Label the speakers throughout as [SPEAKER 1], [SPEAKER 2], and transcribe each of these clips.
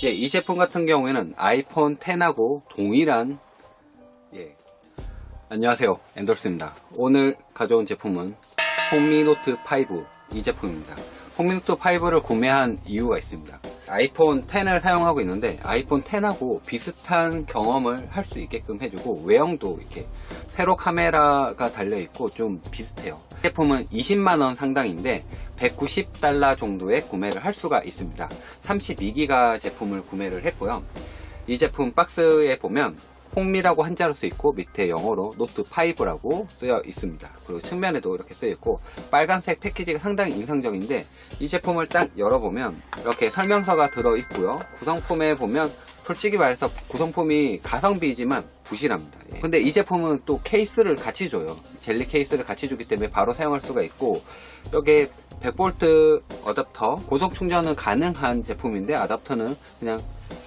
[SPEAKER 1] 예, 이 제품 같은 경우에는 아이폰 10하고 동일한 안녕하세요, 앤더슨입니다. 오늘 가져온 제품은 홍미노트 5 이 제품입니다. 홍미노트 5를 구매한 이유가 있습니다. 아이폰 10을 사용하고 있는데 아이폰 10하고 비슷한 경험을 할 수 있게끔 해주고 외형도 이렇게 세로 카메라가 달려있고 좀 비슷해요. 이 제품은 20만원 상당인데 $190 정도에 구매를 할 수가 있습니다. 32기가 제품을 구매를 했고요. 이 제품 박스에 보면 홍미라고 한자로 쓰여있고 밑에 영어로 노트 5라고 쓰여 있습니다. 그리고 측면에도 이렇게 쓰여 있고 빨간색 패키지가 상당히 인상적인데 이 제품을 딱 열어보면 이렇게 설명서가 들어 있고요. 구성품에 보면 솔직히 말해서 구성품이 가성비이지만 부실합니다. 근데 이 제품은 또 케이스를 같이 줘요. 젤리 케이스를 같이 주기 때문에 바로 사용할 수가 있고 여기에 100V 어댑터 고속 충전은 가능한 제품인데 어댑터는 그냥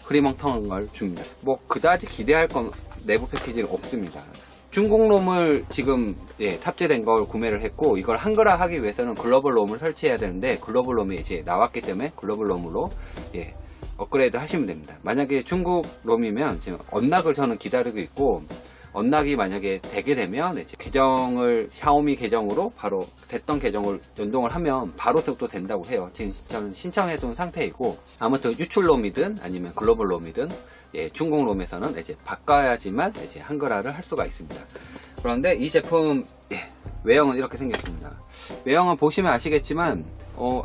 [SPEAKER 1] 흐리멍텅한 걸 줍니다. 뭐 그다지 기대할 건 내부 패키지는 없습니다. 중국 롬을 지금 탑재된 걸 구매를 했고 이걸 한글화 하기 위해서는 글로벌 롬을 설치해야 되는데 글로벌 롬이 이제 나왔기 때문에 글로벌 롬으로 업그레이드 하시면 됩니다. 만약에 중국 롬이면 지금 언락을 저는 기다리고 있고 언락이 만약에 되게 되면 이제 계정을 샤오미 계정으로 바로 됐던 계정을 연동을 하면 바로 또 된다고 해요. 지금 저는 신청해 둔 상태이고 아무튼 유출 롬이든 아니면 글로벌 롬이든 중국 롬에서는 이제 바꿔야지만 이제 한글화를 할 수가 있습니다. 그런데 이 제품 외형은 이렇게 생겼습니다. 외형은 보시면 아시겠지만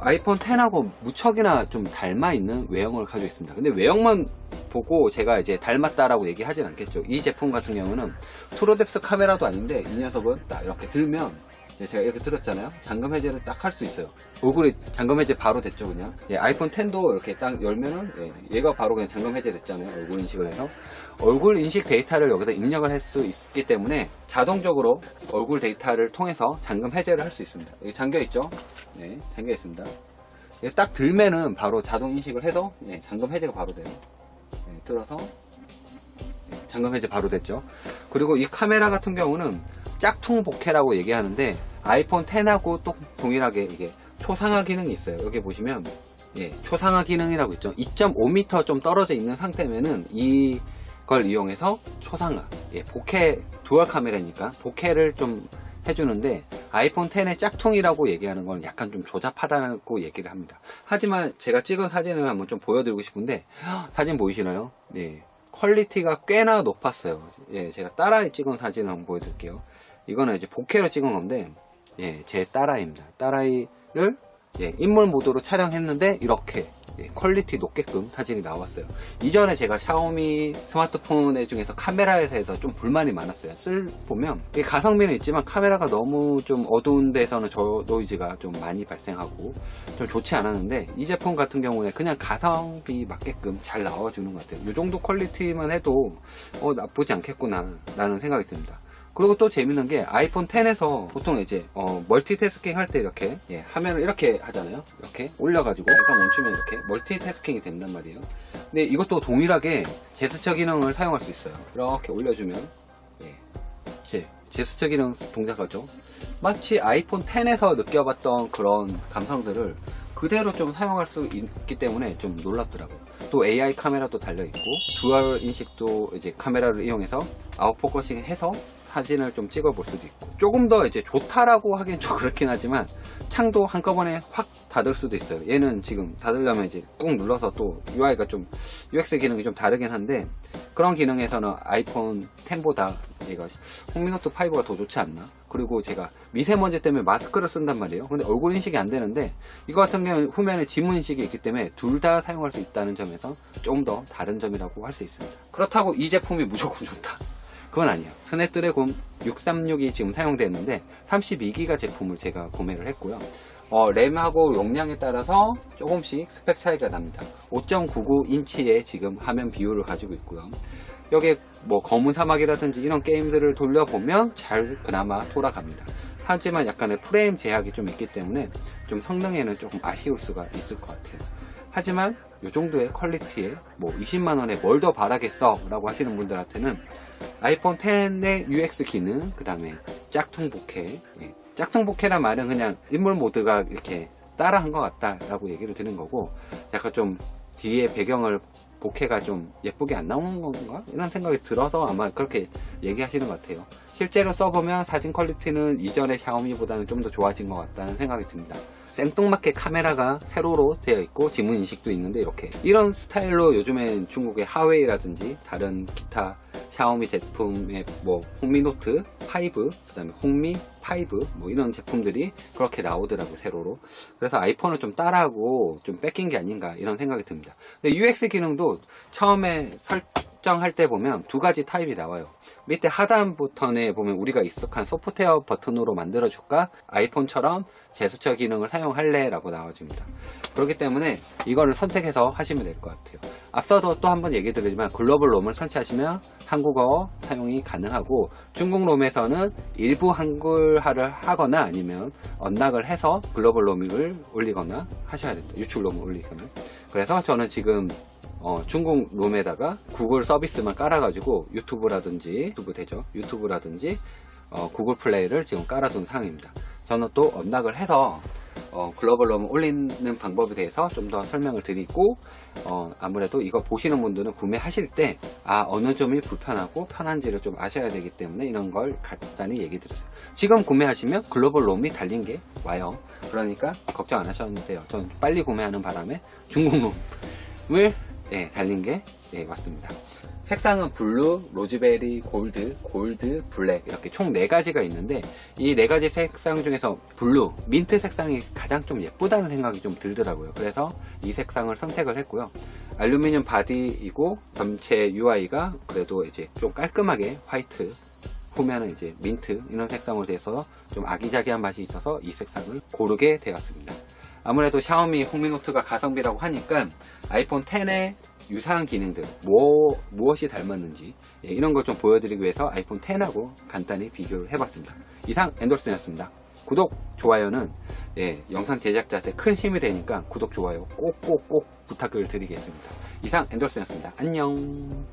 [SPEAKER 1] 아이폰 10하고 무척이나 좀 닮아있는 외형을 가지고 있습니다. 근데 외형만 보고 제가 이제 닮았다라고 얘기하진 않겠죠. 이 제품 같은 경우는 트루뎁스 카메라도 아닌데 이 녀석은 딱 이렇게 들면 제가 이렇게 들었잖아요. 잠금 해제를 딱 할 수 있어요. 얼굴이 잠금 해제 바로 됐죠, 그냥. 아이폰 10도 이렇게 딱 열면은 얘가 바로 그냥 잠금 해제 됐잖아요. 얼굴 인식을 해서 얼굴 인식 데이터를 여기다 입력을 할 수 있기 때문에 자동적으로 얼굴 데이터를 통해서 잠금 해제를 할 수 있습니다. 여기 잠겨 있죠? 네, 잠겨 있습니다. 딱 들면은 바로 자동 인식을 해서 잠금 해제가 바로 돼요. 들어서 잠금 해제 바로 됐죠. 그리고 이 카메라 같은 경우는 짝퉁 보케라고 얘기하는데 아이폰 10하고 또 동일하게 이게 초상화 기능이 있어요. 여기 보시면 초상화 기능이라고 있죠. 2.5m 좀 떨어져 있는 상태면은 이걸 이용해서 초상화 보케 듀얼 카메라니까 보케를 좀 해주는데 아이폰 10의 짝퉁이라고 얘기하는 건 약간 좀 조잡하다고 얘기를 합니다. 하지만 제가 찍은 사진을 한번 좀 보여드리고 싶은데 사진 보이시나요? 퀄리티가 꽤나 높았어요. 제가 딸아이 찍은 사진을 한번 보여드릴게요. 이거는 이제 보케로 찍은 건데 제 딸아이입니다. 딸아이를 인물 모드로 촬영했는데 이렇게 퀄리티 높게끔 사진이 나왔어요. 이전에 제가 샤오미 스마트폰 중에서 카메라에서 해서 좀 불만이 많았어요. 보면 가성비는 있지만 카메라가 너무 좀 어두운 데서는 노이즈가 좀 많이 발생하고 좀 좋지 않았는데 이 제품 같은 경우는 그냥 가성비 맞게끔 잘 나와주는 것 같아요. 이 정도 퀄리티만 해도 나쁘지 않겠구나 라는 생각이 듭니다. 그리고 또 재밌는 게 아이폰 10에서 보통 이제 멀티태스킹 할 때 이렇게 화면을 이렇게 하잖아요. 이렇게 올려가지고 잠깐 멈추면 이렇게 멀티태스킹이 된단 말이에요. 근데 이것도 동일하게 제스처 기능을 사용할 수 있어요. 이렇게 올려주면 제스처 기능 동작하죠. 마치 아이폰 10에서 느껴봤던 그런 감성들을 그대로 좀 사용할 수 있기 때문에 좀 놀랍더라고요. 또 AI 카메라도 달려있고 듀얼 인식도 이제 카메라를 이용해서 아웃포커싱 해서 사진을 좀 찍어 볼 수도 있고 조금 더 이제 좋다라고 하긴 좀 그렇긴 하지만 창도 한꺼번에 확 닫을 수도 있어요. 얘는 지금 닫으려면 이제 꾹 눌러서 또 UI가 좀 UX 기능이 좀 다르긴 한데 그런 기능에서는 아이폰 10보다 얘가 홍미노트 5가 더 좋지 않나? 그리고 제가 미세먼지 때문에 마스크를 쓴단 말이에요. 근데 얼굴 인식이 안 되는데 이거 같은 경우는 후면에 지문 인식이 있기 때문에 둘 다 사용할 수 있다는 점에서 좀 더 다른 점이라고 할 수 있습니다. 그렇다고 이 제품이 무조건 좋다, 그건 아니에요. 스냅드래곤 636이 지금 사용되는데 32기가 제품을 제가 구매를 했고요. 램하고 용량에 따라서 조금씩 스펙 차이가 납니다. 5.99인치의 지금 화면 비율을 가지고 있고요. 여기에 뭐 검은 사막이라든지 이런 게임들을 돌려보면 잘 그나마 돌아갑니다. 하지만 약간의 프레임 제약이 좀 있기 때문에 좀 성능에는 조금 아쉬울 수가 있을 것 같아요. 하지만 이 정도의 퀄리티에 뭐 20만원에 뭘 더 바라겠어 라고 하시는 분들한테는 아이폰 10의 UX 기능, 그 다음에 짝퉁 보케, 짝퉁 보케란 말은 그냥 인물 모드가 이렇게 따라한 것 같다 라고 얘기를 드는 거고 약간 좀 뒤에 배경을 bokeh가 좀 예쁘게 안 나오는 건가? 이런 생각이 들어서 아마 그렇게 얘기하시는 것 같아요. 실제로 써보면 사진 퀄리티는 이전의 샤오미보다는 좀 더 좋아진 것 같다는 생각이 듭니다. 생뚱맞게 카메라가 세로로 되어 있고 지문 인식도 있는데 이렇게 이런 스타일로 요즘엔 중국의 하웨이라든지 다른 기타 샤오미 제품의 뭐 홍미노트 5, 그 다음에 홍미 5 뭐 이런 제품들이 그렇게 나오더라고요, 세로로. 그래서 아이폰을 좀 따라하고 좀 뺏긴 게 아닌가 이런 생각이 듭니다. 근데 UX 기능도 처음에 설정할 때 보면 두 가지 타입이 나와요. 밑에 하단 버튼에 보면 우리가 익숙한 소프트웨어 버튼으로 만들어줄까? 아이폰처럼 제스처 기능을 사용할래? 라고 나와줍니다. 그렇기 때문에 이거를 선택해서 하시면 될 것 같아요. 앞서도 또 한번 얘기 드리지만 글로벌 롬을 설치하시면 한국어 사용이 가능하고 중국 롬에서는 일부 한글화를 하거나 아니면 언락을 해서 글로벌 롬을 올리거나 하셔야 된다. 유출 롬을 올리거나. 그래서 저는 지금 중국 롬에다가 구글 서비스만 깔아가지고 유튜브라든지 구글 플레이를 지금 깔아둔 상황입니다. 저는 또 언락을 해서 글로벌 롬을 올리는 방법에 대해서 좀 더 설명을 드리고 아무래도 이거 보시는 분들은 구매하실 때 어느 점이 불편하고 편한지를 좀 아셔야 되기 때문에 이런 걸 간단히 얘기 드렸어요. 지금 구매하시면 글로벌 롬이 달린 게 와요. 그러니까 걱정 안 하셔도 돼요. 저는 빨리 구매하는 바람에 중국 롬을 달린 게 왔습니다. 색상은 블루, 로즈베리, 골드, 블랙 이렇게 총 4가지가 있는데 이 4가지 색상 중에서 블루, 민트 색상이 가장 좀 예쁘다는 생각이 좀 들더라고요. 그래서 이 색상을 선택을 했고요. 알루미늄 바디이고 전체 UI가 그래도 이제 좀 깔끔하게 화이트, 후면은 이제 민트 이런 색상으로 돼서 좀 아기자기한 맛이 있어서 이 색상을 고르게 되었습니다. 아무래도 샤오미 홍미노트가 가성비라고 하니까 아이폰 10의 유사한 기능들 무엇이 닮았는지 이런 걸 좀 보여드리기 위해서 아이폰 10하고 간단히 비교를 해봤습니다. 이상 엔돌슨이었습니다. 구독, 좋아요는 영상 제작자한테 큰 힘이 되니까 구독, 좋아요 꼭꼭꼭 부탁을 드리겠습니다. 이상 엔돌슨이었습니다. 안녕.